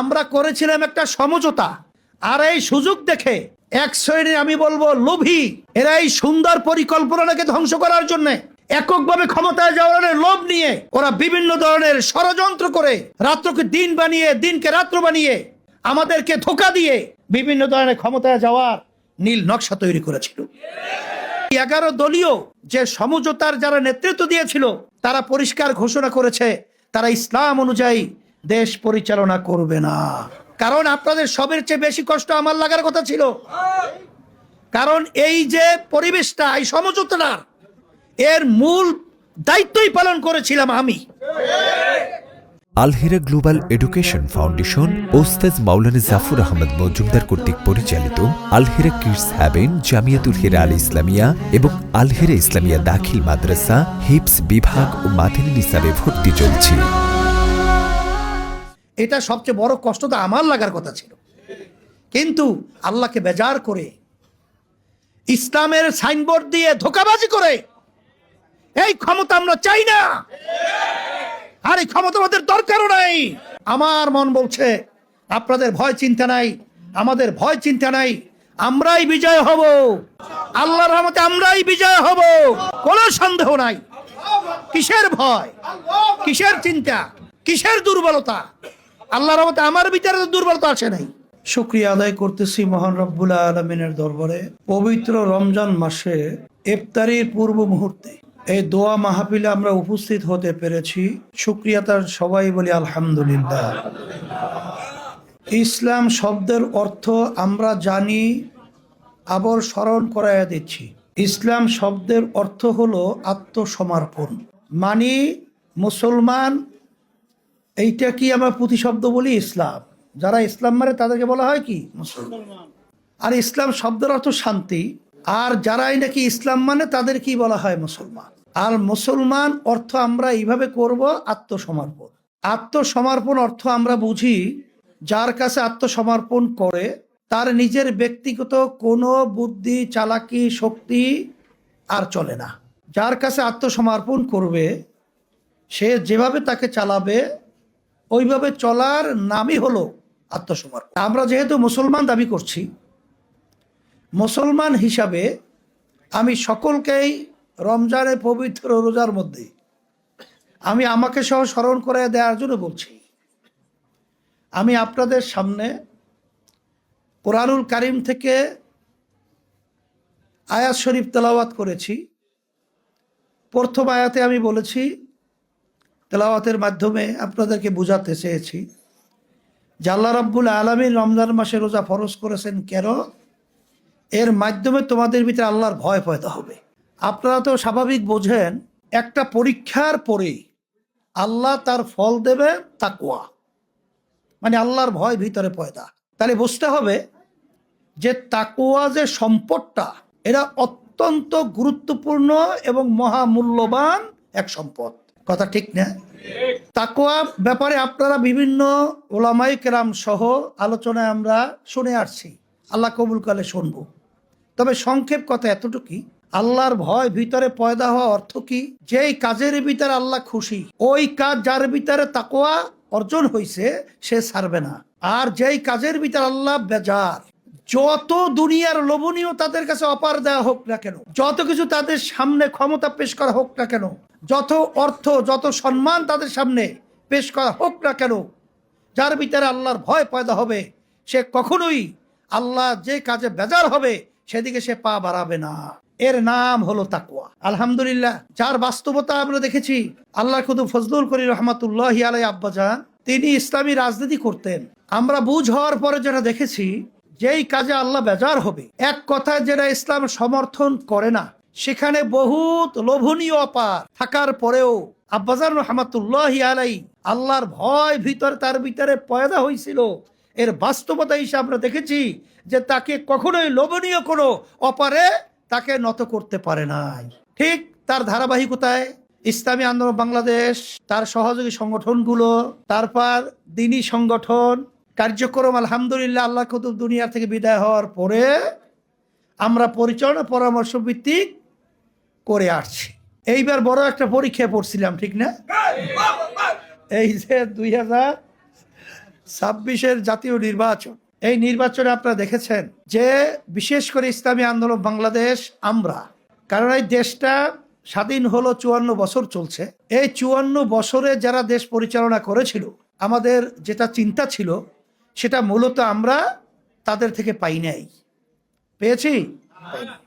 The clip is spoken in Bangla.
আমরা করেছিলাম একটা সমঝোতা। আর এই সুযোগ দেখে এক শ্রেণীর, আমি বলবো লোভী, এরা এই সুন্দর পরিকল্পনাকে ধ্বংস করার জন্য এককভাবে ক্ষমতায় যাওয়ার লোভ নিয়ে ওরা বিভিন্ন ধরনের ষড়যন্ত্র করে রাত্রকে দিন বানিয়ে, দিনকে রাত্র বানিয়ে, আমাদেরকে ধোঁকা দিয়ে বিভিন্ন ধরনের ক্ষমতায় যাওয়ার নীল নকশা তৈরি করেছিল। 11 দলীয় যে সমঝোতার যারা নেতৃত্ব দিয়েছিল, তারা পরিষ্কার ঘোষণা করেছে তারা ইসলাম অনুযায়ী দেশ পরিচালনা করবে না। কারণ আপনাদের সবের চেয়ে বেশি কষ্ট আমার লাগার কথা ছিল। কারণ এই যে পরিবেশটা, এই সমঝোতাটার এর মূল দায়িত্বই পালন করেছিলাম আমি। আল-হিরা গ্লোবাল এডুকেশন ফাউন্ডেশন ওস্তাদ মাওলানা জাফর আহমদ মজুমদার কর্তৃক পরিচালিত আল-হিরা কিডস হ্যাভেন, জামিয়াতুল হিরা আল ইসলামিয়া এবং আল-হিরা ইসলামিয়া দাখিল মাদ্রাসা, হিপস বিভাগ ও মাদানী নিসাবে ভর্তি চলছে। এটা সবচেয়ে বড় কষ্ট তো আমার লাগার কথা ছিল, কিন্তু আল্লাহকে বেজার করে ইসলামের সাইনবোর্ড দিয়ে ধোঁকাবাজি করে এই ক্ষমতা আমরা চাই না, আর এই ক্ষমতা আমাদের দরকারও নাই। আমার মন বলছে আপনাদের ভয় চিন্তা নাই, আমাদের ভয় চিন্তা নাই, আমরাই বিজয় হব, আল্লাহর রহমতে আমরাই বিজয় হব, কোনো সন্দেহ নাই। কিসের ভয়, কিসের চিন্তা, কিসের দুর্বলতা? আল্লাহর রহমতে আমার ভিতরে দুর্বলতা আছে নাই। শুকরিয়া আদায় করতেছি মহান রব্বুল আলামিনের দরবারে। পবিত্র রমজান মাসে ইফতারির পূর্ব মুহূর্তে এই দোয়া মাহফিলে আমরা উপস্থিত হতে পেরেছি, শুকরিয়া তার সবাই বলি আলহামদুলিল্লাহ। ইসলাম শব্দের অর্থ আমরা জানি, আবার স্মরণ করাইয়া দিচ্ছি। ইসলাম শব্দের অর্থ হলো আত্মসমর্পণ, মানে মুসলমান। এইটা কি আমরা প্রতিশব্দ বলি ইসলাম, যারা ইসলাম মানে তাদেরকে বলা হয় কি মুসলমান। আর ইসলাম শব্দের অর্থ শান্তি, আর যারাই নাকি ইসলাম মানে তাদের কি বলা হয় মুসলমান। আর মুসলমান অর্থ আমরা এইভাবে করব আত্মসমর্পণ। আত্মসমর্পণ অর্থ আমরা বুঝি যার কাছে আত্মসমর্পণ করে তার নিজের ব্যক্তিগত কোনো বুদ্ধি, চালাকি, শক্তি আর চলে না। যার কাছে আত্মসমর্পণ করবে সে যেভাবে তাকে চালাবে ওইভাবে চলার নামই হলো আত্মসমর্পণ। আমরা যেহেতু মুসলমান দাবি করছি, মুসলমান হিসাবে আমি সকলকেই রমজানের পবিত্র রোজার মধ্যে আমি আমাকে সহ স্মরণ করে দেওয়ার জন্য বলছি। আমি আপনাদের সামনে কোরআনুল কারীম থেকে আয়াত শরীফ তেলাওয়াত করেছি। প্রথম আয়াতে আমি বলেছি, তেলাওয়াতের মাধ্যমে আপনাদেরকে বোঝাতে চেয়েছি যে আল্লাহ রাব্বুল আলামিন রমজান মাসে রোজা ফরজ করেছেন কেন? এর মাধ্যমে তোমাদের ভিতরে আল্লাহর ভয় পয়দা হবে। আপনারা তো স্বাভাবিক বোঝেন, একটা পরীক্ষার পরে আল্লাহ তার ফল দেবে তাকওয়া, মানে আল্লাহর ভয় ভিতরে পয়দা। তাহলে বুঝতে হবে যে তাকওয়া যে সম্পদটা, এটা অত্যন্ত গুরুত্বপূর্ণ এবং মহামূল্যবান এক সম্পদ। কথা ঠিক না? তাকওয়া ব্যাপারে আপনারা বিভিন্ন ওলামায়ে কেরাম সহ আলোচনায় আমরা শুনে আসছি, আল্লাহ কবুল করলে শুনবো। তবে সংক্ষেপ কথা এতটুকুই, আল্লাহর ভয় ভিতরে পয়দা হওয়া অর্থ কি? যেই কাজের ভিতরে আল্লাহ খুশি, ওই কাজ যার ভিতরে তাকওয়া অর্জন হয়েছে সে ছাড়বে না। আর যেই কাজের ভিতরে আল্লাহ বেজার, যত দুনিয়ার লোভনীয় তাদের কাছে অপার দেওয়া হোক না কেন, যত কিছু তাদের সামনে ক্ষমতা পেশ করা হোক না কেন, যত অর্থ, যত সম্মান তাদের সামনে পেশ করা হোক না কেন, যার ভিতরে আল্লাহর ভয় পয়দা হবে সে কখনোই আল্লাহ যে কাজে বেজার হবে সেদিকে সে পা বাড়াবে না। এর নাম হলো তাকওয়া। আলহামদুলিল্লাহ, যার বাস্তবতা আমরা দেখেছি। আল্লাহ খুদু ফজলুল করিম রহমাতুল্লাহি আলাইহি আব্বাজান, তিনি ইসলামী রাজনীতি করতেন। আমরা বুঝ হওয়ার পরে যেটা দেখেছি, যেই কাজে আল্লাহ বেজার হবে, এক কথায় যেটা ইসলাম সমর্থন করে না, সেখানে বহুত লোভনীয় অপার থাকার পরেও আব্বাজান রহমাতুল্লাহি আলাইহি আল্লাহর ভয় ভিতরে তার ভিতরে পয়দা হয়েছিল। এর বাস্তবতা হিসেবে আমরা দেখেছি যে তাকে কখনোই লোভনীয় কোনো অপারে তাকে নত করতে পারে নাই। ঠিক তার ধারাবাহিকতায় ইসলামী আন্দোলন বাংলাদেশ, তার সহযোগী সংগঠনগুলো, তারপর দ্বীনি সংগঠন কার্যক্রম, আলহামদুলিল্লাহ আল্লাহ কুতুব দুনিয়া থেকে বিদায় হওয়ার পরে আমরা পরিচালনা পরামর্শ ভিত্তিক করে আসছি। এইবার বড় একটা পরীক্ষায় পড়ছিলাম, ঠিক না? এই যে 26-এর জাতীয় নির্বাচন, এই নির্বাচনে আপনারা দেখেছেন যে বিশেষ করে ইসলামী আন্দোলন বাংলাদেশ আমরা, কারণ এই দেশটা স্বাধীন হলো 54 বছর চলছে, এই 54 বছরে যারা দেশ পরিচালনা করেছিল আমাদের যেটা চিন্তা ছিল সেটা মূলত আমরা তাদের থেকে পাই নাই। পেয়েছি? পাইনি।